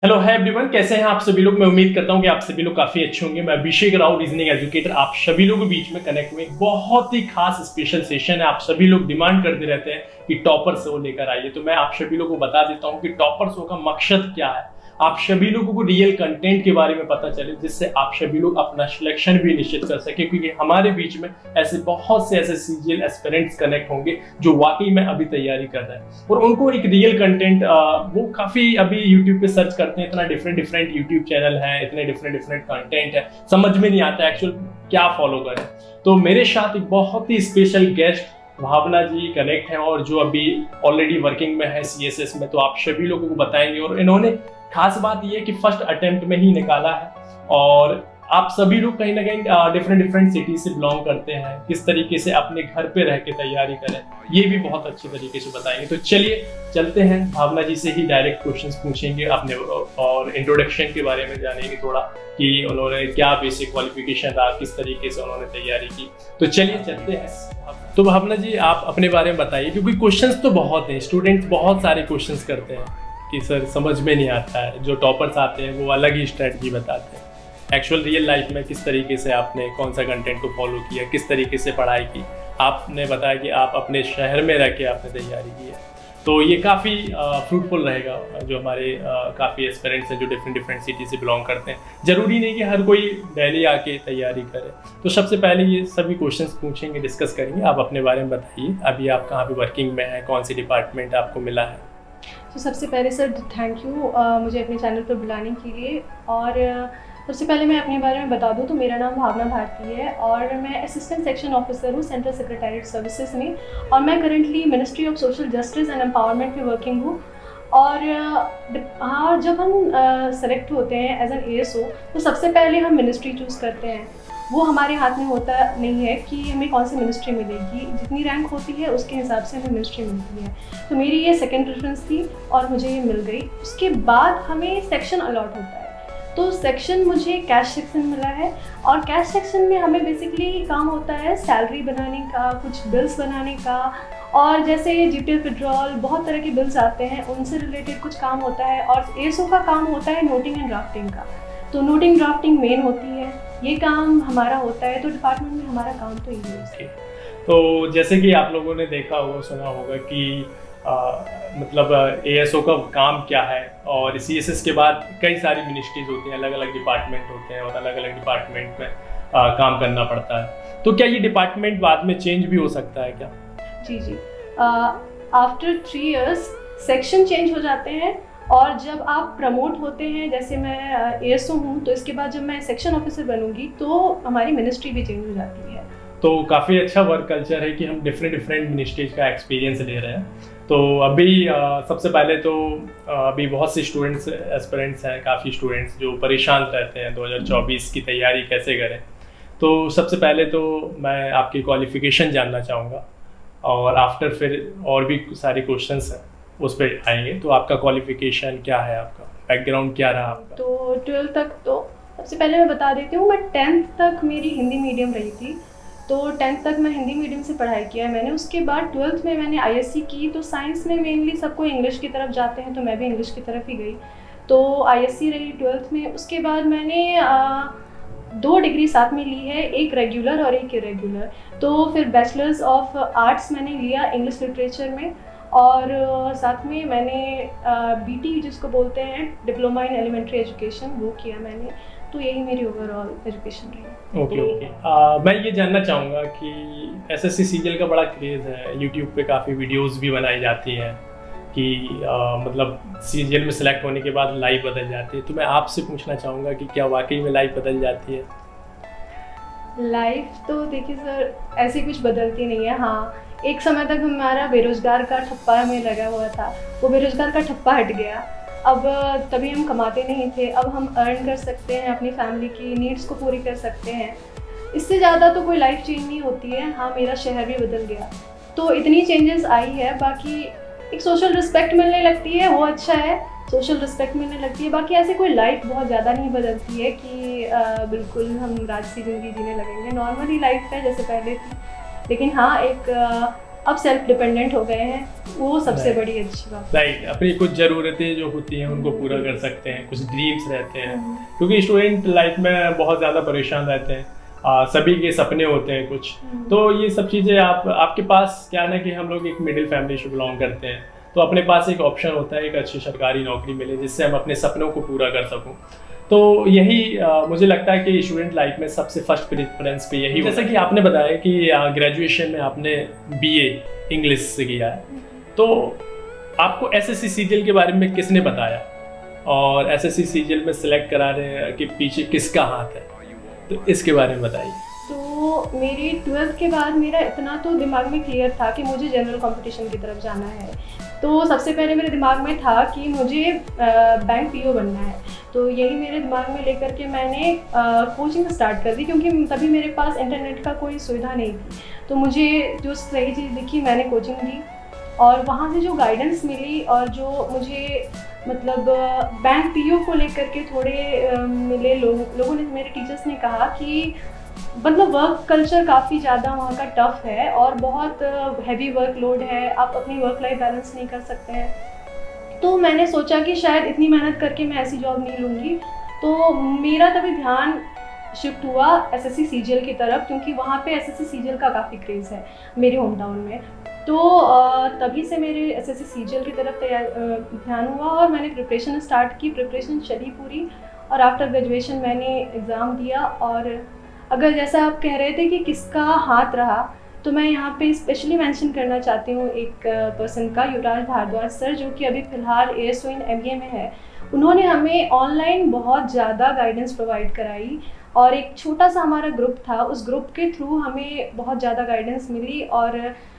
Hello है everyone, कैसे हैं आप सभी लोग। मैं उम्मीद करता हूं कि आप सभी लोग काफी अच्छे होंगे। मैं अभिषेक राव, रीजनिंग एजुकेटर, आप सभी लोगों के बीच में कनेक्ट हुए। बहुत ही खास स्पेशल सेशन है। आप सभी लोग डिमांड करते रहते हैं कि टॉपर शो लेकर आइए, तो मैं आप सभी लोगों को बता देता हूं कि टॉपर शो का मकसद क्या है। आप सभी लोगों को रियल कंटेंट के बारे में पता चले, जिससे आप सभी लोग अपना सिलेक्शन भी निश्चित कर सके, क्योंकि हमारे बीच में ऐसे बहुत से ऐसे सीजीएल एस्पिरेंट्स कनेक्ट होंगे जो वाकई में अभी तैयारी कर रहे हैं और उनको एक रियल कंटेंट वो काफी अभी यूट्यूब पे सर्च करते हैं। इतना डिफरेंट यूट्यूब चैनल है, इतने डिफरेंट कंटेंट है, समझ में नहीं आता एक्चुअल क्या फॉलो करें। तो मेरे साथ एक बहुत ही स्पेशल गेस्ट भावना जी कनेक्ट हैं, और जो अभी ऑलरेडी वर्किंग में है सीएसएस में, तो आप सभी लोगों को बताएंगे। और इन्होंने खास बात यह है कि फर्स्ट अटेम्प्ट में ही निकाला है, और आप सभी लोग कहीं ना कहीं डिफरेंट सिटी से बिलोंग करते हैं, किस तरीके से अपने घर पे रह के तैयारी करें, ये भी बहुत अच्छी तरीके से बताएंगे। तो चलिए चलते हैं, भावना जी से ही डायरेक्ट क्वेश्चंस पूछेंगे अपने, और इंट्रोडक्शन के बारे में जानेंगे थोड़ा कि उन्होंने क्या बेसिक क्वालिफिकेशन रहा, किस तरीके से उन्होंने तैयारी की। तो चलिए चलते हैं। तो भावना जी आप अपने बारे में बताइए, क्योंकि क्वेश्चंस तो बहुत हैं, स्टूडेंट्स बहुत सारे क्वेश्चंस करते हैं कि सर समझ में नहीं आता है। जो टॉपर्स आते हैं वो अलग ही स्ट्रेटजी बताते हैं। एक्चुअल रियल लाइफ में किस तरीके से आपने कौन सा कंटेंट को फॉलो किया, किस तरीके से पढ़ाई की। आपने बताया कि आप अपने शहर में रह के आपने तैयारी की है, तो ये काफ़ी फ्रूटफुल रहेगा। जो हमारे काफ़ी एस्पिरेंट्स हैं जो डिफरेंट सिटी से बिलोंग करते हैं, ज़रूरी नहीं कि हर कोई दिल्ली आके तैयारी करे। तो सबसे पहले ये सभी क्वेश्चंस पूछेंगे, डिस्कस करेंगे। आप अपने बारे में बताइए, अभी आप कहाँ पे वर्किंग में हैं, कौन सी डिपार्टमेंट आपको मिला है। तो सबसे पहले सर थैंक यू मुझे अपने चैनल पर बुलाने के लिए। और सबसे पहले मैं अपने बारे में बता दूं तो मेरा नाम भावना भारती है और मैं असिस्टेंट सेक्शन ऑफिसर हूँ सेंट्रल सेक्रेटेरिएट सर्विसेज में, और मैं currently ministry of social justice and empowerment में वर्किंग हूँ। और हाँ, जब हम सेलेक्ट होते हैं एज एन एएसओ तो सबसे पहले हम मिनिस्ट्री चूज़ करते हैं। वो हमारे हाथ में होता नहीं है कि हमें कौन सी मिनिस्ट्री मिलेगी, जितनी रैंक होती है उसके हिसाब से हमें मिनिस्ट्री मिलती है। तो मेरी ये सेकंड प्रेफरेंस थी और मुझे ये मिल गई। उसके बाद हमें सेक्शन अलॉट होता है, तो सेक्शन मुझे कैश सेक्शन मिला है। और कैश सेक्शन में हमें बेसिकली काम होता है सैलरी बनाने का, कुछ बिल्स बनाने का, और जैसे जीपीएफ विड्रॉल, बहुत तरह के बिल्स आते हैं, उनसे रिलेटेड कुछ काम होता है। और एएसओ का काम होता है नोटिंग एंड ड्राफ्टिंग का, तो नोटिंग ड्राफ्टिंग मेन होती है, ये काम हमारा होता है। तो डिपार्टमेंट में हमारा काम तो यही है। तो जैसे कि आप लोगों ने देखा होगा, सुना होगा कि मतलब एएसओ का काम क्या है, और सीएसएस के बाद कई सारी मिनिस्ट्रीज होती हैं, अलग अलग डिपार्टमेंट होते हैं, और अलग अलग डिपार्टमेंट में काम करना पड़ता है। तो क्या ये डिपार्टमेंट बाद में चेंज भी हो सकता है क्या? जी आफ्टर 3 इयर्स सेक्शन चेंज हो जाते हैं, और जब आप प्रमोट होते हैं, जैसे मैं एएसओ हूँ, तो इसके बाद जब मैं सेक्शन ऑफिसर बनूंगी तो हमारी मिनिस्ट्री भी चेंज हो जाती है। तो काफ़ी अच्छा वर्क कल्चर है कि हम डिफरेंट मिनिस्ट्रीज का एक्सपीरियंस ले रहे हैं। तो अभी सबसे पहले तो अभी बहुत से स्टूडेंट्स एस्पिरेंट्स हैं, काफ़ी स्टूडेंट्स जो परेशान रहते हैं 2024 की तैयारी कैसे करें। तो सबसे पहले तो मैं आपकी क्वालिफ़िकेशन जानना चाहूँगा, और आफ्टर फिर और भी सारे क्वेश्चंस हैं उस पर आएंगे। तो आपका क्वालिफ़िकेशन क्या है, आपका बैकग्राउंड क्या रहा आपका? तो 12th तक तो सबसे पहले मैं बता देती हूँ, मैं 10th तक मेरी हिंदी मीडियम रही थी, तो 10th तक मैं हिंदी मीडियम से पढ़ाई किया है मैंने। उसके बाद 12th में मैंने आईएससी की, तो साइंस में मेनली सबको इंग्लिश की तरफ जाते हैं, तो मैं भी इंग्लिश की तरफ ही गई, तो आईएससी रही 12th में। उसके बाद मैंने 2 डिग्री साथ में ली है, एक रेगुलर और एक इरेगुलर। तो फिर बैचलर्स ऑफ आर्ट्स मैंने लिया इंग्लिश लिटरेचर में, और साथ में मैंने बीटी जिसको बोलते हैं डिप्लोमा इन एलिमेंट्री एजुकेशन, वो किया मैंने। तो यही मेरी ओवरऑल एजुकेशन रही। ओके। मैं ये जानना चाहूँगा कि एसएससी सीजीएल का बड़ा क्रेज़ है, यूट्यूब पे काफ़ी वीडियोस भी बनाई जाती हैं कि मतलब सीजीएल में सेलेक्ट होने के बाद लाइफ बदल जाती है। तो मैं आपसे पूछना चाहूँगा कि क्या वाकई में लाइफ बदल जाती है? लाइफ तो देखिए सर, ऐसी कुछ बदलती नहीं है। हाँ, एक समय तक हमारा बेरोजगार का ठप्पा हमें लगा हुआ था, वो बेरोजगार का ठप्पा हट गया। अब तभी हम कमाते नहीं थे, अब हम अर्न कर सकते हैं, अपनी फैमिली की नीड्स को पूरी कर सकते हैं। इससे ज़्यादा तो कोई लाइफ चेंज नहीं होती है। हाँ, मेरा शहर भी बदल गया, तो इतनी चेंजेस आई है। बाकी एक सोशल रिस्पेक्ट मिलने लगती है, वो अच्छा है, सोशल रिस्पेक्ट मिलने लगती है। बाकी ऐसे कोई लाइफ बहुत ज़्यादा नहीं बदलती है कि बिल्कुल हम राजसी ज़िंदगी जीने लगेंगे। नॉर्मली लाइफ है जैसे पहले थी, लेकिन हाँ, एक अब सेल्फ डिपेंडेंट हो गए हैं, वो सबसे बड़ी अच्छी बात। राइट, अपनी कुछ ज़रूरतें जो होती हैं उनको पूरा कर सकते हैं, कुछ ड्रीम्स रहते हैं, क्योंकि स्टूडेंट लाइफ में बहुत ज़्यादा परेशान रहते हैं, सभी के सपने होते हैं कुछ। तो ये सब चीज़ें आपके पास क्या ना कि हम लोग एक मिडिल फैमिली से बिलोंग करते हैं, तो अपने पास एक ऑप्शन होता है एक अच्छी सरकारी नौकरी मिले जिससे हम अपने सपनों को पूरा कर सकूं। तो यही मुझे लगता है कि स्टूडेंट लाइफ में सबसे फर्स्ट प्रेफरेंस पे यही, जैसा कि आपने बताया कि ग्रेजुएशन में आपने बीए इंग्लिश से किया है, तो आपको एसएससी सीजीएल के बारे में किसने बताया और एसएससी सीजीएल में सिलेक्ट कराने के पीछे किसका हाथ है, तो इसके बारे में बताइए। तो मेरी 12th के बाद मेरा इतना तो दिमाग में क्लियर था कि मुझे जनरल कंपटीशन की तरफ जाना है। तो सबसे पहले मेरे दिमाग में था कि मुझे बैंक पीओ बनना है, तो यही मेरे दिमाग में लेकर के मैंने कोचिंग स्टार्ट कर दी, क्योंकि तभी मेरे पास इंटरनेट का कोई सुविधा नहीं थी। तो मुझे जो सही चीज़ दिखी मैंने कोचिंग ली, और वहाँ से जो गाइडेंस मिली और जो मुझे मतलब बैंक पीओ को लेकर के थोड़े मिले लोगों ने, मेरे टीचर्स ने कहा कि मतलब वर्क कल्चर काफ़ी ज़्यादा वहाँ का टफ है और बहुत हैवी वर्कलोड है, आप अपनी वर्क लाइफ बैलेंस नहीं कर सकते हैं। तो मैंने सोचा कि शायद इतनी मेहनत करके मैं ऐसी जॉब नहीं लूँगी, तो मेरा तभी ध्यान शिफ्ट हुआ एसएससी सीजीएल की तरफ, क्योंकि वहाँ पे एसएससी सीजीएल का काफ़ी क्रेज़ है मेरे होम टाउन में। तो तभी से मेरे एसएससी सीजीएल की तरफ ध्यान हुआ और मैंने प्रिपरेशन स्टार्ट की। प्रिपरेशन चली पूरी, और आफ्टर ग्रेजुएशन मैंने एग्ज़ाम दिया। और अगर जैसा आप कह रहे थे कि किसका हाथ रहा, तो मैं यहाँ पे स्पेशली मेंशन करना चाहती हूँ एक पर्सन का, युवराज भारद्वाज सर, जो कि अभी फ़िलहाल एएसओ इन एमबीए में है। उन्होंने हमें ऑनलाइन बहुत ज़्यादा गाइडेंस प्रोवाइड कराई, और एक छोटा सा हमारा ग्रुप था, उस ग्रुप के थ्रू हमें बहुत ज़्यादा गाइडेंस मिली और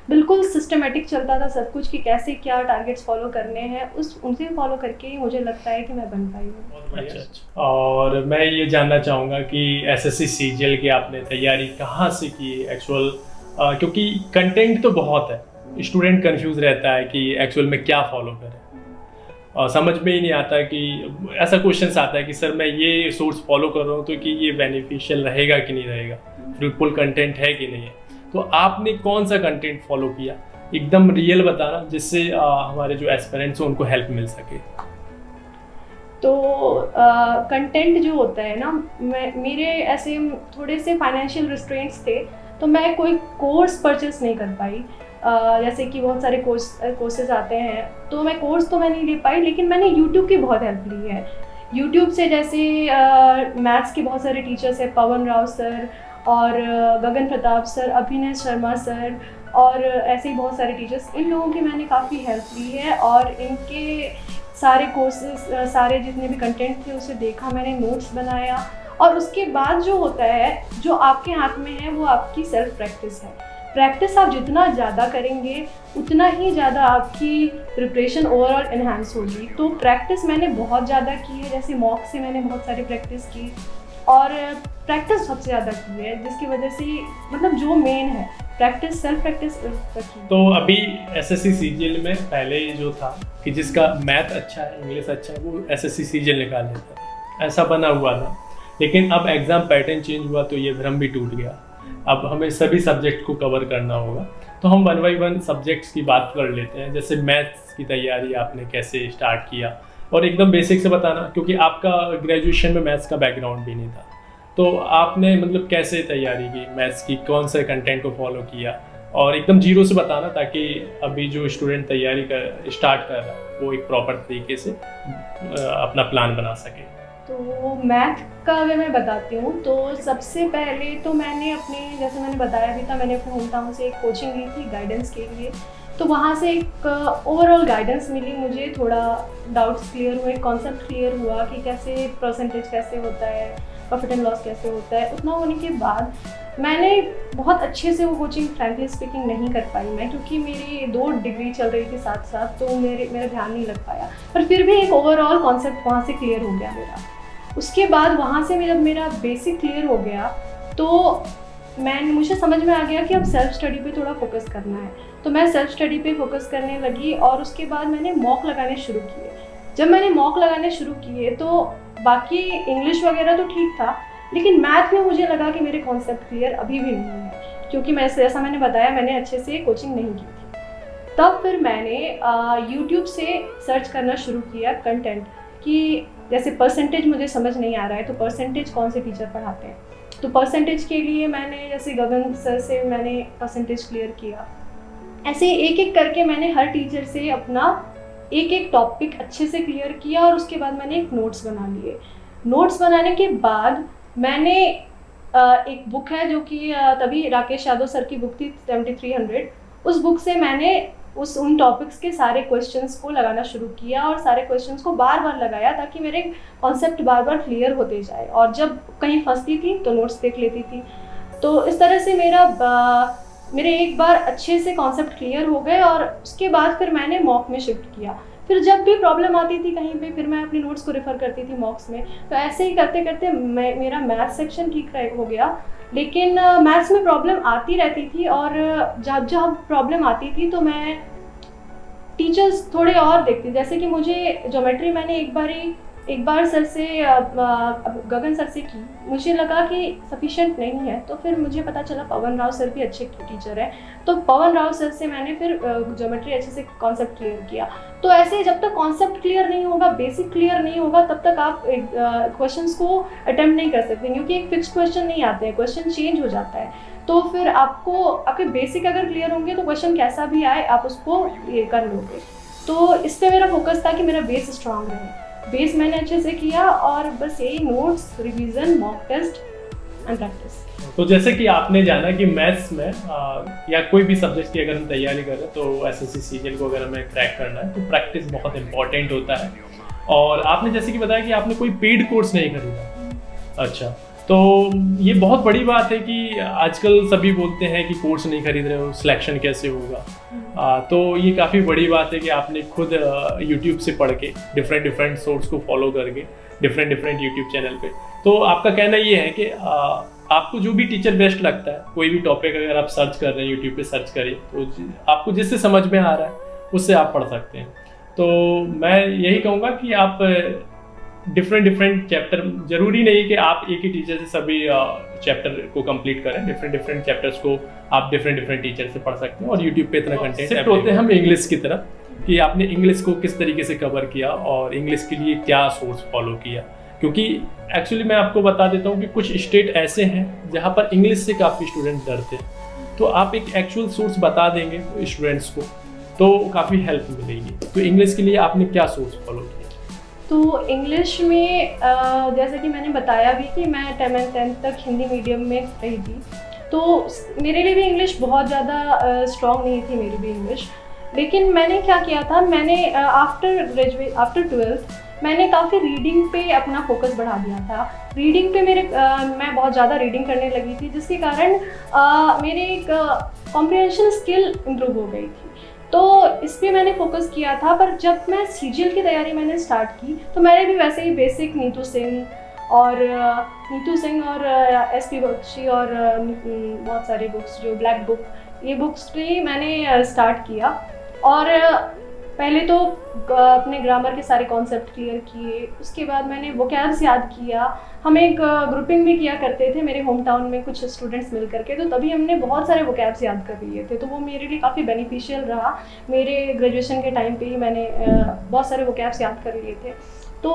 बिल्कुल सिस्टमेटिक चलता था सब कुछ कि कैसे क्या टारगेट्स फॉलो करने हैं। उनसे फॉलो करके ही मुझे लगता है कि मैं बन पाई हूँ। अच्छा। और मैं ये जानना चाहूँगा कि एसएससी सीजीएल की आपने तैयारी कहाँ से की एक्चुअल, क्योंकि कंटेंट तो बहुत है, स्टूडेंट कंफ्यूज रहता है कि एक्चुअल में क्या फॉलो करें, और समझ में ही नहीं आता कि ऐसा क्वेश्चन आता है कि सर मैं ये सोर्स फॉलो कर रहा हूँ तो कि ये बेनिफिशियल रहेगा कि नहीं रहेगा, फ्रूटफुल कंटेंट है कि नहीं है। तो आपने कौन सा कंटेंट फॉलो किया, एकदम रियल बताना, जिससे हमारे जो एस्पिरेंट्स हैं उनको हेल्प मिल सके। तो कंटेंट जो होता है ना, मेरे ऐसे थोड़े से फाइनेंशियल रिस्ट्रेंट्स थे, तो मैं कोई कोर्स परचेस नहीं कर पाई। जैसे कि बहुत सारे कोर्सेज आते हैं, तो मैं कोर्स तो मैं नहीं ले पाई, लेकिन मैंने यूट्यूब की बहुत हेल्प ली है। यूट्यूब से जैसे मैथ्स के बहुत सारे टीचर्स हैं, पवन राव सर और गगन प्रताप सर, अभिनय शर्मा सर, और ऐसे ही बहुत सारे टीचर्स, इन लोगों की मैंने काफ़ी हेल्प ली है। और इनके सारे कोर्सेज, सारे जितने भी कंटेंट थे उसे देखा मैंने, नोट्स बनाया, और उसके बाद जो होता है, जो आपके हाथ में है, वो आपकी सेल्फ प्रैक्टिस है। प्रैक्टिस आप जितना ज़्यादा करेंगे उतना ही ज़्यादा आपकी प्रिपरेशन ओवरऑल इन्हांस होगी। तो प्रैक्टिस मैंने बहुत ज़्यादा की है, जैसे मॉक से मैंने बहुत सारी प्रैक्टिस की, और प्रैक्टिस सबसे ज़्यादा की है, जिसकी वजह से मतलब जो मेन है प्रैक्टिस, सेल्फ प्रैक्टिस रखी। तो अभी एसएससी सीजीएल में पहले जो था कि जिसका मैथ अच्छा है, इंग्लिश अच्छा है, वो एसएससी सीजीएल निकाल लेता है, ऐसा बना हुआ था। लेकिन अब एग्ज़ाम पैटर्न चेंज हुआ तो ये भ्रम भी टूट गया। अब हमें सभी सब्जेक्ट को कवर करना होगा, तो हम 1 by 1 सब्जेक्ट्स की बात कर लेते हैं। जैसे मैथ्स की तैयारी आपने कैसे स्टार्ट किया, और एकदम बेसिक से बताना, क्योंकि आपका ग्रेजुएशन में मैथ्स का बैकग्राउंड भी नहीं था, तो आपने मतलब कैसे तैयारी की मैथ्स की, कौन से कंटेंट को फॉलो किया, और एकदम जीरो से बताना, ताकि अभी जो स्टूडेंट तैयारी स्टार्ट कर रहा है वो एक प्रॉपर तरीके से अपना प्लान बना सके। तो मैथ का अगर मैं बताती हूँ, तो सबसे पहले तो मैंने अपने, जैसे मैंने बताया भी था, मैंने अपने होम टाउन से एक कोचिंग ली थी गाइडेंस के लिए। तो वहाँ से एक ओवरऑल गाइडेंस मिली मुझे, थोड़ा डाउट्स क्लियर हुए, कॉन्सेप्ट क्लियर हुआ कि कैसे परसेंटेज कैसे होता है, प्रॉफिट एंड लॉस कैसे होता है। उतना होने के बाद मैंने बहुत अच्छे से वो कोचिंग फ्रैंकली स्पीकिंग नहीं कर पाई मैं, क्योंकि मेरी 2 डिग्री चल रही थी साथ साथ, तो मेरा ध्यान नहीं लग पाया। पर फिर भी एक ओवरऑल कॉन्सेप्ट वहाँ से क्लियर हो गया मेरा। उसके बाद वहाँ से जब मेरा बेसिक क्लियर हो गया, तो मुझे समझ में आ गया कि अब सेल्फ स्टडी पे थोड़ा फोकस करना है। तो मैं सेल्फ स्टडी पे फोकस करने लगी, और उसके बाद मैंने मॉक लगाने शुरू किए। जब मैंने मॉक लगाने शुरू किए तो बाकी इंग्लिश वगैरह तो ठीक था, लेकिन मैथ में मुझे लगा कि मेरे कॉन्सेप्ट क्लियर अभी भी नहीं है, क्योंकि जैसा मैंने बताया, मैंने अच्छे से कोचिंग नहीं की थी। तब फिर मैंने यूट्यूब से सर्च करना शुरू किया कंटेंट कि जैसे परसेंटेज मुझे समझ नहीं आ रहा है तो परसेंटेज कौन से टीचर पढ़ाते हैं, तो परसेंटेज के लिए मैंने जैसे गगन सर से मैंने परसेंटेज क्लियर किया। ऐसे एक एक करके मैंने हर टीचर से अपना एक एक टॉपिक अच्छे से क्लियर किया और उसके बाद मैंने एक नोट्स बना लिए। नोट्स बनाने के बाद मैंने एक बुक है जो कि तभी राकेश यादव सर की बुक थी 7300, उस बुक से मैंने उन टॉपिक्स के सारे क्वेश्चंस को लगाना शुरू किया और सारे क्वेश्चंस को बार बार लगाया ताकि मेरे कॉन्सेप्ट बार बार क्लियर होते जाए, और जब कहीं फंसती थी तो नोट्स देख लेती थी। तो इस तरह से मेरे एक बार अच्छे से कॉन्सेप्ट क्लियर हो गए और उसके बाद फिर मैंने मॉक में शिफ्ट किया। फिर जब भी प्रॉब्लम आती थी कहीं पे फिर मैं अपने नोट्स को रेफ़र करती थी मॉक्स में। तो ऐसे ही करते करते मेरा मैथ्स सेक्शन ठीक हो गया, लेकिन मैथ्स में प्रॉब्लम आती रहती थी और जब प्रॉब्लम आती थी तो मैं टीचर्स थोड़े और देखती, जैसे कि मुझे ज्योमेट्री मैंने एक बार सर से गगन सर से की, मुझे लगा कि सफिशिएंट नहीं है, तो फिर मुझे पता चला पवन राव सर भी अच्छे टीचर हैं, तो पवन राव सर से मैंने फिर ज्योमेट्री अच्छे से कॉन्सेप्ट क्लियर किया। तो ऐसे जब तक कॉन्सेप्ट क्लियर नहीं होगा, बेसिक क्लियर नहीं होगा, तब तक आप क्वेश्चंस को अटेम्प्ट नहीं कर सकते, क्योंकि एक फिक्स क्वेश्चन नहीं आते हैं, क्वेश्चन चेंज हो जाता है। तो फिर आपके बेसिक अगर क्लियर होंगे तो क्वेश्चन कैसा भी आए आप उसको ये कर लोगे। तो इस पर मेरा फोकस था कि मेरा बेस स्ट्रांग रहे। बेस मैंने अच्छे से किया और बस यही notes, revision, mock test and practice. तो जैसे कि आपने जाना कि मैथ्स में या कोई भी सब्जेक्ट की अगर हम तैयारी करें तो एसएससी सीजीएल को अगर हमें क्रैक करना है तो प्रैक्टिस बहुत इंपॉर्टेंट होता है। और आपने जैसे कि बताया कि आपने कोई पेड कोर्स नहीं खरीदा। अच्छा, तो ये बहुत बड़ी बात है कि आजकल सभी बोलते हैं कि कोर्स नहीं खरीद रहे हो, सिलेक्शन कैसे होगा। तो ये काफ़ी बड़ी बात है कि आपने खुद यूट्यूब से पढ़ के डिफरेंट सोर्स को फॉलो करके डिफरेंट यूट्यूब चैनल पे, तो आपका कहना ये है कि आपको जो भी टीचर बेस्ट लगता है, कोई भी टॉपिक अगर आप सर्च कर रहे हैं यूट्यूब पे सर्च करिए, तो आपको जिससे समझ में आ रहा है उससे आप पढ़ सकते हैं। तो मैं यही कहूँगा कि आप डिफरेंट चैप्टर, जरूरी नहीं कि आप एक ही टीचर से सभी चैप्टर को कंप्लीट करें, डिफरेंट चैप्टर्स को आप डिफरेंट टीचर से पढ़ सकते हैं। और यूट्यूब पे इतना कंटेंट शिफ्ट होते हैं हम इंग्लिश की तरफ कि आपने इंग्लिश को किस तरीके से कवर किया और इंग्लिश के लिए क्या सोर्स फॉलो किया। क्योंकि एक्चुअली मैं आपको बता देता हूँ कि कुछ स्टेट ऐसे हैं जहाँ पर इंग्लिश से काफ़ी स्टूडेंट डरते हैं, तो आप एक एक्चुअल सोर्स बता देंगे स्टूडेंट्स को तो काफ़ी हेल्प मिलेगी। तो इंग्लिश के लिए आपने क्या सोर्स फॉलो किया? तो इंग्लिश में जैसे कि मैंने बताया भी कि मैं 10th तक हिंदी मीडियम में रही थी, तो मेरे लिए भी इंग्लिश बहुत ज़्यादा स्ट्रॉन्ग नहीं थी मेरी भी इंग्लिश। लेकिन मैंने क्या किया था, मैंने आफ्टर 12th मैंने काफ़ी रीडिंग पे अपना फोकस बढ़ा दिया था। रीडिंग पे मैं बहुत ज़्यादा रीडिंग करने लगी थी, जिसके कारण मेरे एक कॉम्प्रिहेंशन स्किल इम्प्रूव हो गई थी। तो इस पर मैंने फोकस किया था। पर जब मैं सीजीएल की तैयारी मैंने स्टार्ट की तो मैंने भी वैसे ही बेसिक नीतू सिंह और एसपी बख्शी और बहुत सारे बुक्स, जो ब्लैक बुक, ये बुक्स भी मैंने स्टार्ट किया। और पहले तो अपने ग्रामर के सारे कॉन्सेप्ट क्लियर किए, उसके बाद मैंने वोकैब्स याद किया। हम एक ग्रुपिंग भी किया करते थे मेरे होम टाउन में कुछ स्टूडेंट्स मिल करके, तो तभी हमने बहुत सारे वोकैब्स याद कर लिए थे, तो वो मेरे लिए काफ़ी बेनिफिशियल रहा। मेरे ग्रेजुएशन के टाइम पे ही मैंने बहुत सारे वोकैब्स याद कर लिए थे। तो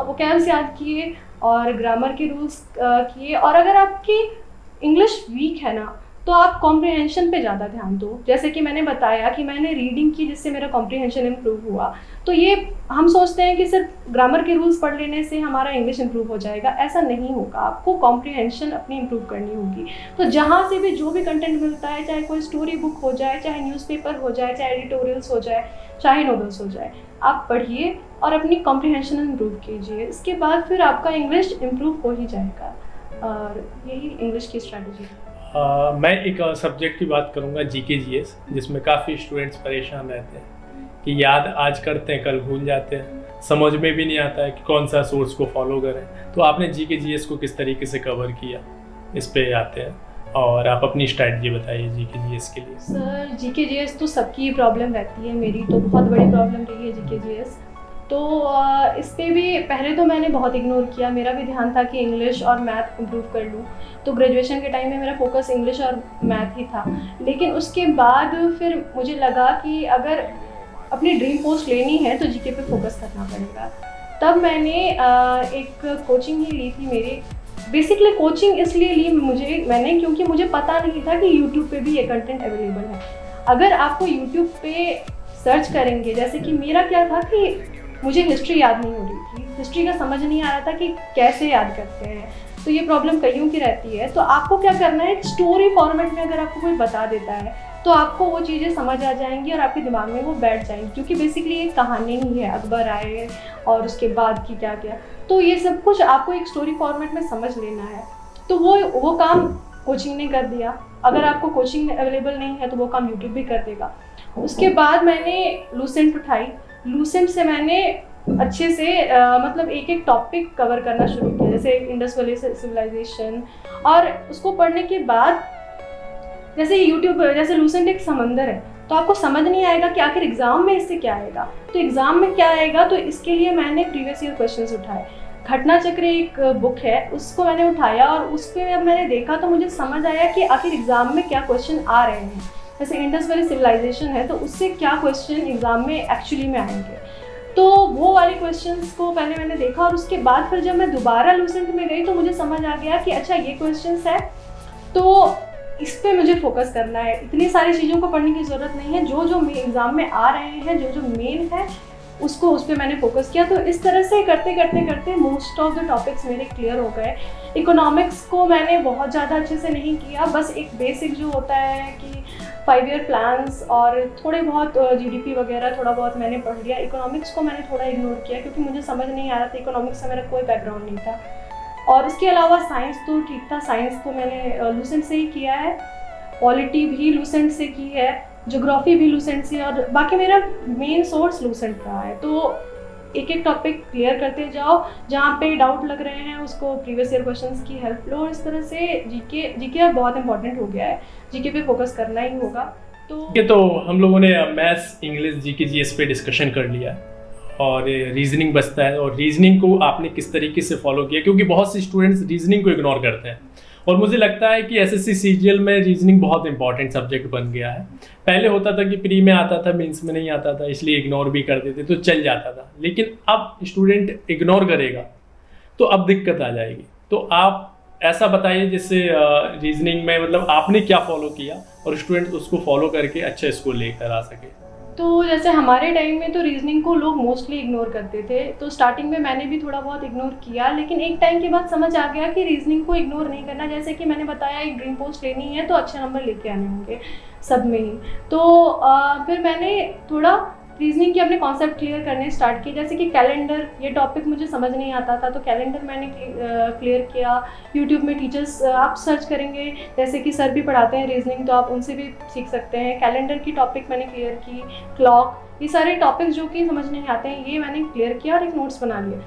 वोकैब्स याद किए और ग्रामर के रूल्स किए। और अगर आपकी इंग्लिश वीक है ना तो आप कॉम्प्रिहेंशन पे ज़्यादा ध्यान दो। जैसे कि मैंने बताया कि मैंने रीडिंग की जिससे मेरा कॉम्प्रिहेंशन इम्प्रूव हुआ। तो ये हम सोचते हैं कि सिर्फ ग्रामर के रूल्स पढ़ लेने से हमारा इंग्लिश इम्प्रूव हो जाएगा, ऐसा नहीं होगा। आपको कॉम्प्रिहेंशन अपनी इम्प्रूव करनी होगी। तो जहाँ से भी जो भी कंटेंट मिलता है, चाहे कोई स्टोरी बुक हो जाए, चाहे न्यूज़पेपर हो जाए, चाहे एडिटोरियल्स हो जाए, चाहे नॉवेल्स हो जाए, आप पढ़िए और अपनी कॉम्प्रिहेंशन इम्प्रूव कीजिए। इसके बाद फिर आपका इंग्लिश इम्प्रूव हो ही जाएगा। और यही इंग्लिश की स्ट्रैटेजी है। मैं एक सब्जेक्ट की बात करूँगा, जीके जीएस, जिसमें काफ़ी स्टूडेंट्स परेशान रहते हैं कि याद आज करते हैं कल भूल जाते हैं, समझ में भी नहीं आता है कि कौन सा सोर्स को फॉलो करें। तो आपने जीके जीएस को किस तरीके से कवर किया, इस पे आते हैं और आप अपनी स्ट्रैटेजी बताइए जीके जीएस के लिए। सर जीके जीएस तो सबकी प्रॉब्लम रहती है, मेरी तो बहुत बड़ी प्रॉब्लम रही है जीके जीएस। तो इस पे भी पहले तो मैंने बहुत इग्नोर किया, मेरा भी ध्यान था कि इंग्लिश और मैथ इम्प्रूव कर लूँ। तो ग्रेजुएशन के टाइम में मेरा फोकस इंग्लिश और मैथ ही था। लेकिन उसके बाद फिर मुझे लगा कि अगर अपनी ड्रीम पोस्ट लेनी है तो जीके पे फोकस करना पड़ेगा। तब मैंने एक कोचिंग ही ली थी मेरी। बेसिकली कोचिंग इसलिए ली मैंने क्योंकि मुझे पता नहीं था कि यूट्यूब पे भी ये कंटेंट अवेलेबल है। अगर आपको यूट्यूब पे सर्च करेंगे, जैसे कि मेरा क्या था कि मुझे हिस्ट्री याद नहीं हो रही थी, हिस्ट्री का समझ नहीं आ रहा था कि कैसे याद करते हैं, तो ये प्रॉब्लम कईयों की रहती है। तो आपको क्या करना है, स्टोरी फॉर्मेट में अगर आपको कोई बता देता है तो आपको वो चीज़ें समझ आ जाएंगी और आपके दिमाग में वो बैठ जाएंगी, क्योंकि बेसिकली एक कहानी ही है, अकबर आए और उसके बाद की क्या क्या, तो ये सब कुछ आपको एक स्टोरी फॉर्मेट में समझ लेना है। तो वो काम कोचिंग ने कर दिया। अगर आपको कोचिंग अवेलेबल नहीं है तो वो काम यूट्यूब भी कर देगा। उसके बाद मैंने लूसेंट उठाई। लूसेंट से मैंने अच्छे से मतलब एक एक टॉपिक कवर करना शुरू किया, जैसे इंडस वैली सिविलाइजेशन। और उसको पढ़ने के बाद जैसे यूट्यूब, जैसे लूसेंट एक समंदर है, तो आपको समझ नहीं आएगा कि आखिर एग्जाम में इससे क्या आएगा, तो एग्जाम में क्या आएगा, तो इसके लिए मैंने प्रीवियस ईयर क्वेश्चंस उठाए। घटना चक्र एक बुक है, उसको मैंने उठाया और उस पर जब मैंने देखा तो मुझे समझ आया कि आखिर एग्जाम में क्या क्वेश्चन आ रहे हैं। जैसे इंडस वैली सिविलाइजेशन है, तो उससे क्या क्वेश्चन एग्जाम में एक्चुअली में आएंगे, तो वो वाले क्वेश्चंस को पहले मैंने देखा। और उसके बाद फिर जब मैं दोबारा लूसेंट में गई तो मुझे समझ आ गया कि अच्छा ये क्वेश्चंस है, तो इस पे मुझे फोकस करना है। इतनी सारी चीज़ों को पढ़ने की ज़रूरत नहीं है, जो जो एग्ज़ाम में आ रहे हैं, जो जो मेन है उसको, उस पर मैंने फोकस किया। तो इस तरह से करते करते करते मोस्ट ऑफ द टॉपिक्स मेरे क्लियर हो गए। इकोनॉमिक्स को मैंने बहुत ज़्यादा अच्छे से नहीं किया, बस एक बेसिक जो होता है कि 5 ईयर प्लान्स और थोड़े बहुत जीडीपी वगैरह थोड़ा बहुत मैंने पढ़ लिया। इकोनॉमिक्स को मैंने थोड़ा इग्नोर किया क्योंकि मुझे समझ नहीं आ रहा था, इकोनॉमिक्स से मेरा कोई बैकग्राउंड नहीं था। और उसके अलावा साइंस तो ठीक था, साइंस को मैंने लूसेंट से ही किया है, पॉलिटी भी लूसेंट से की है, ज्योग्राफी भी लूसेंट से, और बाकी मेरा मेन सोर्स लूसेंट रहा है। तो एक एक टॉपिक क्लियर करते जाओ, जहाँ पे डाउट लग रहे हैं उसको प्रीवियस ईयर क्वेश्चंस की हेल्प लो। इस तरह से जीके अब बहुत इंपॉर्टेंट हो गया है, जीके पे फोकस करना ही होगा। तो हम लोगों ने मैथ्स, इंग्लिश, जीके, जीएस पे डिस्कशन कर लिया और रीजनिंग बचता है। और रीजनिंग को आपने किस तरीके से फॉलो किया, क्योंकि बहुत से स्टूडेंट्स रीजनिंग को इग्नोर करते हैं और मुझे लगता है कि एसएससी सीजीएल में रीजनिंग बहुत इंपॉर्टेंट सब्जेक्ट बन गया है। पहले होता था कि प्री में आता था, मेंस में नहीं आता था, इसलिए इग्नोर भी कर देते तो चल जाता था, लेकिन अब स्टूडेंट इग्नोर करेगा तो अब दिक्कत आ जाएगी। तो आप ऐसा बताइए जिससे रीजनिंग में मतलब आपने क्या फॉलो किया और स्टूडेंट उसको फॉलो करके अच्छा स्कोर लेकर आ सके। तो जैसे हमारे टाइम में तो रीजनिंग को लोग मोस्टली इग्नोर करते थे, तो स्टार्टिंग में मैंने भी थोड़ा बहुत इग्नोर किया, लेकिन एक टाइम के बाद समझ आ गया कि रीजनिंग को इग्नोर नहीं करना। जैसे कि मैंने बताया एक ड्रीम पोस्ट लेनी है तो अच्छे नंबर लेके आने होंगे सब में ही। तो फिर मैंने थोड़ा रीजनिंग के अपने कॉन्सेप्ट क्लियर करने स्टार्ट किए। जैसे कि कैलेंडर, ये टॉपिक मुझे समझ नहीं आता था, तो कैलेंडर मैंने क्लियर किया। यूट्यूब में टीचर्स आप सर्च करेंगे, जैसे कि सर भी पढ़ाते हैं रीजनिंग, तो आप उनसे भी सीख सकते हैं। कैलेंडर की टॉपिक मैंने क्लियर की, क्लॉक, ये सारे टॉपिक्स जो कि समझ नहीं आते हैं ये मैंने क्लियर किया और एक नोट्स बना लिए।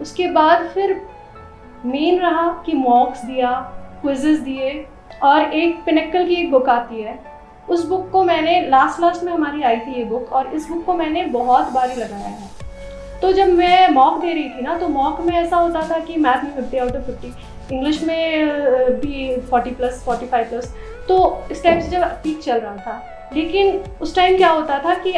उसके बाद फिर मेन रहा कि मॉक्स दिया, क्विजेस दिए, और एक पिनेकल की एक बुक आती है, उस बुक को मैंने लास्ट में हमारी आई थी ये बुक, और इस बुक को मैंने बहुत बार ही लगाया है। तो जब मैं मॉक दे रही थी ना, तो मॉक में ऐसा होता था कि मैथ में 50 आउट ऑफ 50, इंग्लिश में भी 40+, 45+, तो इस टाइप से जब पीक चल रहा था। लेकिन उस टाइम क्या होता था कि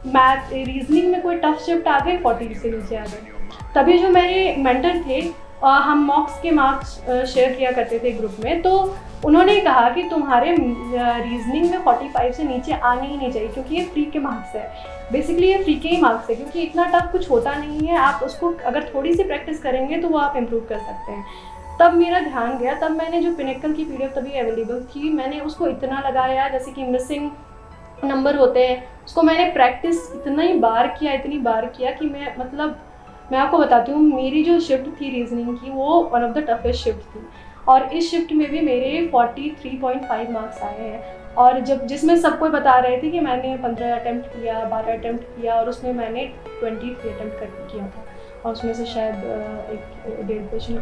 मैथ, रीजनिंग में कोई टफ शिफ्ट आ गए, 40 से नीचे आ गए। तभी जो मेरे मेंटर थे, हम मॉक्स के मार्क्स शेयर किया करते थे ग्रुप में, तो उन्होंने कहा कि तुम्हारे रीजनिंग में 45 से नीचे आने ही नहीं चाहिए, क्योंकि ये फ्री के मार्क्स है। बेसिकली ये फ्री के ही मार्क्स है, क्योंकि इतना टफ कुछ होता नहीं है, आप उसको अगर थोड़ी सी प्रैक्टिस करेंगे तो वो आप इम्प्रूव कर सकते हैं। तब मेरा ध्यान गया, तब मैंने जो पिनेकल की पीडीएफ तभी अवेलेबल थी, मैंने उसको इतना लगाया, जैसे कि मिसिंग नंबर होते हैं, उसको मैंने प्रैक्टिस इतनी बार किया कि मैं आपको बताती हूँ, मेरी जो शिफ्ट थी रीजनिंग की वो one of the toughest shift थी, और इस शिफ्ट में भी मेरे 43.5 मार्क्स आए हैं। और जिसमें सब कोई बता रहे थे कि मैंने 15 अटैम्प्ट किया, 12 अटैम्प्ट किया, और उसमें मैंने 23 अटैम्प्ट किया था, और उसमें से शायद एक 1.5 क्वेश्चन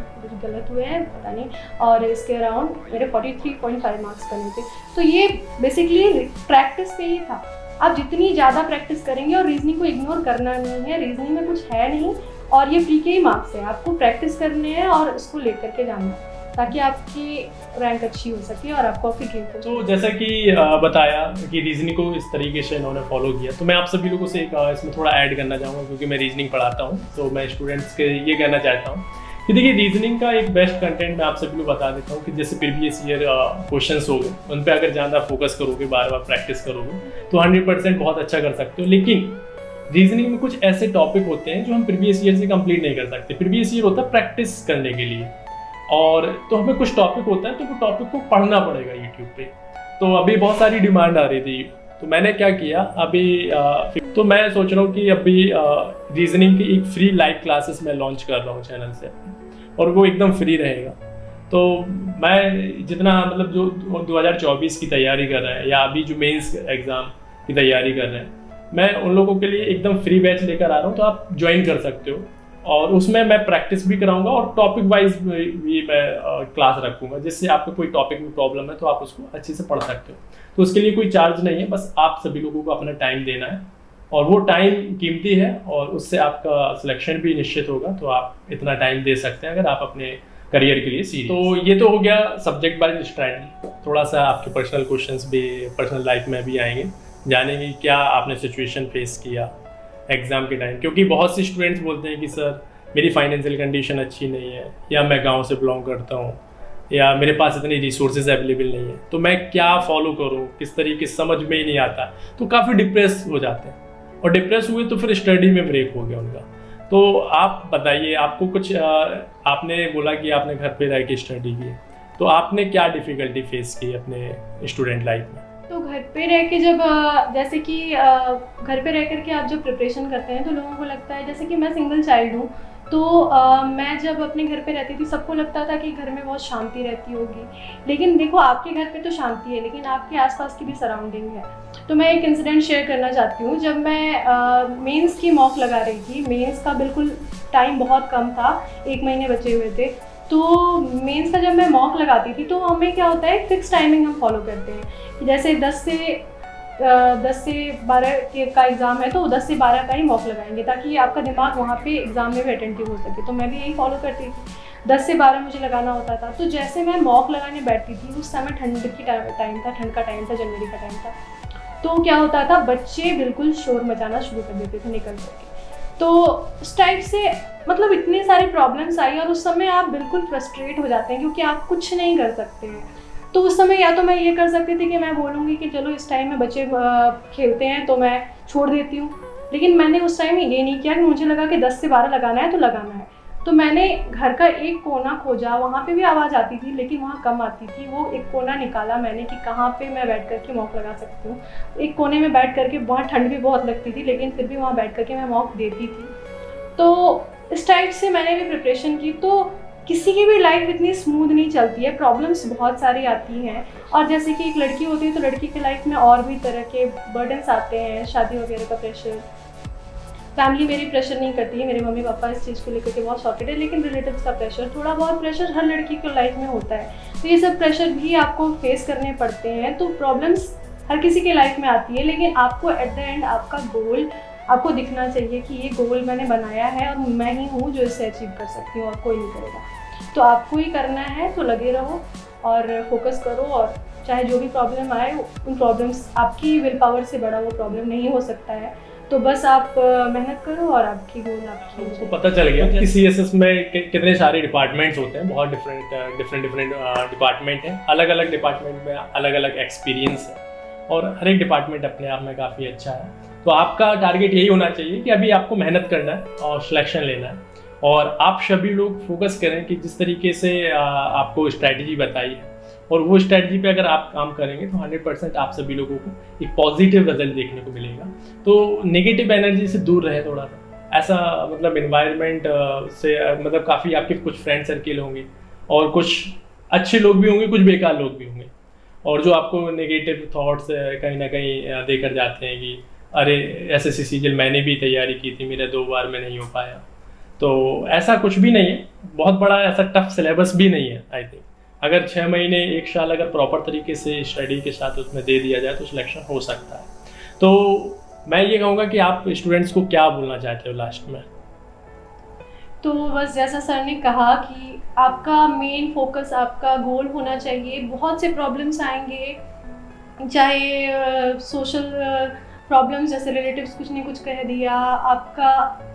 गलत हुए हैं, पता नहीं, और इसके अराउंड मेरे 43.5 मार्क्स बने थे। तो ये बेसिकली प्रैक्टिस पे ही था। आप जितनी ज़्यादा प्रैक्टिस करेंगे, और रीजनिंग को इग्नोर करना नहीं है, रीजनिंग में कुछ है नहीं और ये फ्री के ही मार्क्स है, आपको प्रैक्टिस करने हैं और इसको लेकर के जाना है ताकि आपकी रैंक अच्छी हो सके और आपको आपकी गेम हो। तो जैसा कि बताया कि रीजनिंग को इस तरीके से इन्होंने फॉलो किया, तो मैं आप सभी लोगों से इसमें थोड़ा ऐड करना चाहूँगा, क्योंकि मैं रीजनिंग पढ़ाता हूँ, तो मैं स्टूडेंट्स के ये कहना चाहता हूँ कि देखिए रीजनिंग का एक बेस्ट कंटेंट मैं आप सभी को बता देता हूँ कि जैसे प्रीवियस ईयर क्वेश्चंस हो गए, उन पर अगर ज़्यादा फोकस करोगे, बार बार प्रैक्टिस करोगे तो 100% बहुत अच्छा कर सकते हो। लेकिन रीजनिंग में कुछ ऐसे टॉपिक होते हैं जो हम प्रीवियस ईयर से कंप्लीट नहीं कर सकते। प्रीवियस ईयर होता है प्रैक्टिस करने के लिए, और तो हमें कुछ टॉपिक होता है तो वो टॉपिक को पढ़ना पड़ेगा यूट्यूब पे। तो अभी बहुत सारी डिमांड आ रही थी, तो मैंने क्या किया अभी तो मैं सोच रहा हूँ कि अभी रीजनिंग की एक फ्री लाइव क्लासेस मैं लॉन्च कर रहा हूँ चैनल से, और वो एकदम फ्री रहेगा। तो मैं जितना मतलब जो 2024 की तैयारी कर रहे हैं या अभी जो मेंस एग्ज़ाम की तैयारी कर रहे हैं, मैं उन लोगों के लिए एकदम फ्री बैच लेकर आ रहा हूँ, तो आप ज्वाइन कर सकते हो। और उसमें मैं प्रैक्टिस भी कराऊंगा और टॉपिक वाइज भी मैं क्लास रखूंगा, जिससे आपको कोई टॉपिक में प्रॉब्लम है तो आप उसको अच्छे से पढ़ सकते हो। तो उसके लिए कोई चार्ज नहीं है, बस आप सभी लोगों को अपना टाइम देना है, और वो टाइम कीमती है और उससे आपका सिलेक्शन भी निश्चित होगा। तो आप इतना टाइम दे सकते हैं अगर आप अपने करियर के लिए सीरियस। तो ये तो हो गया सब्जेक्ट वाइज स्ट्रैटेजी। थोड़ा सा आपके पर्सनल क्वेश्चंस भी पर्सनल लाइफ में भी आएंगे, जानेंगे क्या आपने सिचुएशन फेस किया एग्ज़ाम के टाइम, क्योंकि बहुत से स्टूडेंट्स बोलते हैं कि सर मेरी फाइनेंशियल कंडीशन अच्छी नहीं है, या मैं गांव से बिलोंग करता हूँ, या मेरे पास इतनी रिसोर्सेज अवेलेबल नहीं है, तो मैं क्या फॉलो करूँ, किस तरीके से समझ में ही नहीं आता। तो काफ़ी डिप्रेस हो जाते हैं, और डिप्रेस हुए तो फिर स्टडी में ब्रेक हो गया उनका। तो आप बताइए, आपको कुछ आपने बोला कि आपने घर पे रह के स्टडी की, तो आपने क्या डिफ़िकल्टी फेस की अपने स्टूडेंट लाइफ में? तो घर पे रह के जब जैसे कि घर पे रह करके आप जब प्रिपरेशन करते हैं तो लोगों को लगता है, जैसे कि मैं सिंगल चाइल्ड हूँ, तो मैं जब अपने घर पे रहती थी सबको लगता था कि घर में बहुत शांति रहती होगी। लेकिन देखो, आपके घर पे तो शांति है, लेकिन आपके आसपास की भी सराउंडिंग है। तो मैं एक इंसिडेंट शेयर करना चाहती हूँ। जब मैं मेंस की मॉक लगा रही थी, मेंस का बिल्कुल टाइम बहुत कम था, 1 महीने बचे हुए थे। तो मेंस का जब मैं मॉक लगाती थी तो हमें क्या होता है, फिक्स टाइमिंग हम फॉलो करते हैं कि जैसे 10 से 12 का एग्ज़ाम है तो 10 से 12 का ही मॉक लगाएंगे, ताकि आपका दिमाग वहाँ पे एग्ज़ाम में भी अटेंटिव हो सके। तो मैं भी यही फॉलो करती थी, 10 से 12 मुझे लगाना होता था। तो जैसे मैं मॉक लगाने बैठती थी, उस समय ठंड का टाइम था, जनवरी का टाइम था। तो क्या होता था, बच्चे बिल्कुल शोर मचाना शुरू कर देते थे निकल करके। तो उस टाइप से मतलब इतने सारे प्रॉब्लम्स आई, और उस समय आप बिल्कुल फ्रस्ट्रेट हो जाते हैं क्योंकि आप कुछ नहीं कर सकते हैं। तो उस समय या तो मैं ये कर सकती थी कि मैं बोलूँगी कि चलो इस टाइम में बच्चे खेलते हैं तो मैं छोड़ देती हूँ, लेकिन मैंने उस टाइम ये नहीं किया कि मुझे लगा कि 10 से 12 लगाना है तो लगाना है। तो मैंने घर का एक कोना खोजा, वहाँ पे भी आवाज़ आती थी लेकिन वहाँ कम आती थी। वो एक कोना निकाला मैंने कि कहाँ पे मैं बैठ करके मॉक लगा सकती हूँ। एक कोने में बैठ करके, वहाँ ठंड भी बहुत लगती थी लेकिन फिर भी वहाँ बैठ करके मैं मॉक देती थी। तो इस टाइप से मैंने भी प्रिपरेशन की। तो किसी की भी लाइफ इतनी स्मूथ नहीं चलती है, प्रॉब्लम्स बहुत सारी आती हैं। और जैसे कि एक लड़की होती है तो लड़की के लाइफ में और भी तरह के बर्डन्स आते हैं, शादी वगैरह का प्रेशर। फैमिली मेरी प्रेशर नहीं करती है, मेरे मम्मी पापा इस चीज़ को लेकर के बहुत सॉर्टेड है, लेकिन रिलेटिव्स का प्रेशर, थोड़ा बहुत प्रेशर हर लड़की की लाइफ में होता है। तो ये सब प्रेशर भी आपको फेस करने पड़ते हैं। तो प्रॉब्लम्स हर किसी के लाइफ में आती है, लेकिन आपको एट द एंड आपका गोल आपको दिखना चाहिए कि ये गोल मैंने बनाया है और मैं ही हूँ जो इसे अचीव कर सकती हूँ और कोई नहीं करेगा। तो आपको ही करना है, तो लगे रहो और फोकस करो, और चाहे जो भी प्रॉब्लम आए, उन प्रॉब्लम्स, आपकी विल पावर से बड़ा वो प्रॉब्लम नहीं हो सकता है। तो बस आप मेहनत करो और आपकी गोल आपकी। उसको पता चल गया कि CSS में कितने सारे डिपार्टमेंट्स होते हैं, बहुत डिफरेंट डिपार्टमेंट हैं, अलग अलग डिपार्टमेंट में अलग अलग एक्सपीरियंस है, और हर एक डिपार्टमेंट अपने आप में काफ़ी अच्छा है। तो आपका टारगेट यही होना चाहिए कि अभी आपको मेहनत करना है और सिलेक्शन लेना है, और आप सभी लोग फोकस करें कि जिस तरीके से आपको स्ट्रैटेजी बताई है, और वो स्ट्रैटेजी पे अगर आप काम करेंगे तो 100% आप सभी लोगों को एक पॉजिटिव रिजल्ट देखने को मिलेगा। तो नेगेटिव एनर्जी से दूर रहे थोड़ा सा, ऐसा मतलब एनवायरनमेंट से मतलब काफ़ी आपके कुछ फ्रेंड सर्किल होंगे, और कुछ अच्छे लोग भी होंगे, कुछ बेकार लोग भी होंगे, और जो आपको नेगेटिव थॉट्स कहीं ना कहीं देकर जाते हैं कि अरे SSC सीजीएल मैंने भी तैयारी की थी, मेरा 2 बार में नहीं हो पाया। तो ऐसा कुछ भी नहीं है, बहुत बड़ा ऐसा टफ सिलेबस भी नहीं है। आई थिंक अगर 6 महीने 1 साल अगर प्रॉपर तरीके से स्टडी के साथ उसमें दे दिया जाए तो सिलेक्शन हो सकता है। तो मैं ये कहूँगा कि आप स्टूडेंट्स को क्या बोलना चाहते हो लास्ट में? तो बस जैसा सर ने कहा कि आपका मेन फोकस आपका गोल होना चाहिए। बहुत से प्रॉब्लम्स आएंगे, चाहे सोशल प्रॉब्लम्स, जैसे रिलेटिव्स कुछ नहीं कुछ कह दिया, आपका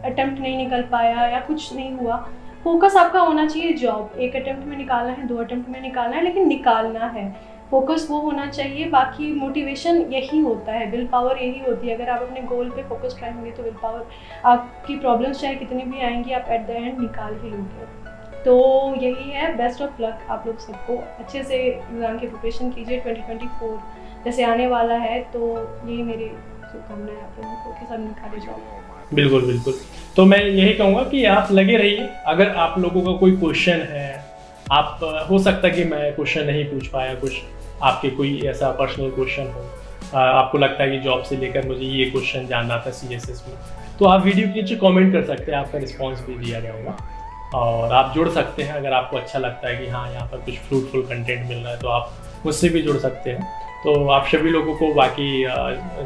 अटेम्प्ट नहीं निकल पाया या कुछ नहीं हुआ। फोकस आपका होना चाहिए जॉब। एक अटेम्प्ट में निकालना है, 2 अटेम्प्ट में निकालना है, लेकिन निकालना है। फोकस वो होना चाहिए। बाकी मोटिवेशन यही होता है, विल पावर यही होती है। अगर आप अपने गोल पे फोकस रहेंगे तो विल पावर, आपकी प्रॉब्लम्स चाहे कितनी भी आएंगी, आप एट द एंड निकाल ही लोगे। तो यही है, बेस्ट ऑफ लक आप लोग सबको। अच्छे से एग्ज़ाम की प्रिपरेशन कीजिए। 2024 जैसे आने वाला है, तो यही मेरी शुभकामनाएं आप लोगों को कि सब निकाले जॉब। बिल्कुल बिल्कुल। तो मैं यही कहूँगा कि आप लगे रहिए। अगर आप लोगों का कोई क्वेश्चन है, आप हो सकता है कि मैं क्वेश्चन नहीं पूछ पाया, कुछ आपके कोई ऐसा पर्सनल क्वेश्चन हो, आपको लगता है कि जॉब से लेकर मुझे ये क्वेश्चन जानना था CSS में, तो आप वीडियो के नीचे कमेंट कर सकते हैं, आपका रिस्पांस भी दिया जाएगा। और आप जुड़ सकते हैं, अगर आपको अच्छा लगता है कि हाँ यहाँ पर कुछ फ्रूटफुल कंटेंट मिल रहा है, तो आप मुझसे भी जुड़ सकते हैं। तो आप सभी लोगों को बाकी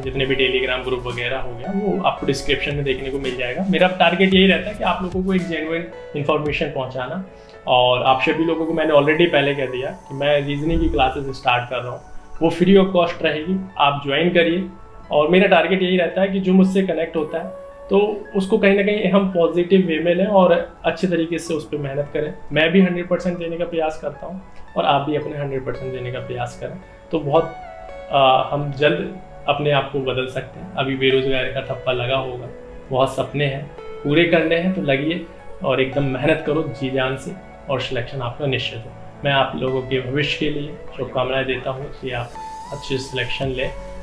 जितने भी टेलीग्राम ग्रुप वगैरह हो गया, वो आपको डिस्क्रिप्शन में देखने को मिल जाएगा। मेरा टारगेट यही रहता है कि आप लोगों को एक जेन्युइन इन्फॉर्मेशन पहुंचाना। और आप सभी लोगों को मैंने ऑलरेडी पहले कह दिया कि मैं रीजनिंग की क्लासेस स्टार्ट कर रहा हूँ, वो फ्री ऑफ कॉस्ट रहेगी, आप ज्वाइन करिए। और मेरा टारगेट यही रहता है कि जो मुझसे कनेक्ट होता है तो उसको कहीं ना कहीं हम पॉजिटिव वे में लें और अच्छे तरीके से उस पर मेहनत करें। मैं भी 100% देने का प्रयास करता हूँ और आप भी अपने 100% देने का प्रयास करें, तो बहुत हम जल्द अपने आप को बदल सकते हैं। अभी बेरोजगारी का ठप्पा लगा होगा, बहुत सपने हैं, पूरे करने हैं, तो लगिए और एकदम मेहनत करो जी जान से, और सिलेक्शन आपका निश्चित हो। मैं आप लोगों के भविष्य के लिए शुभकामनाएं देता हूँ कि आप अच्छे सिलेक्शन लें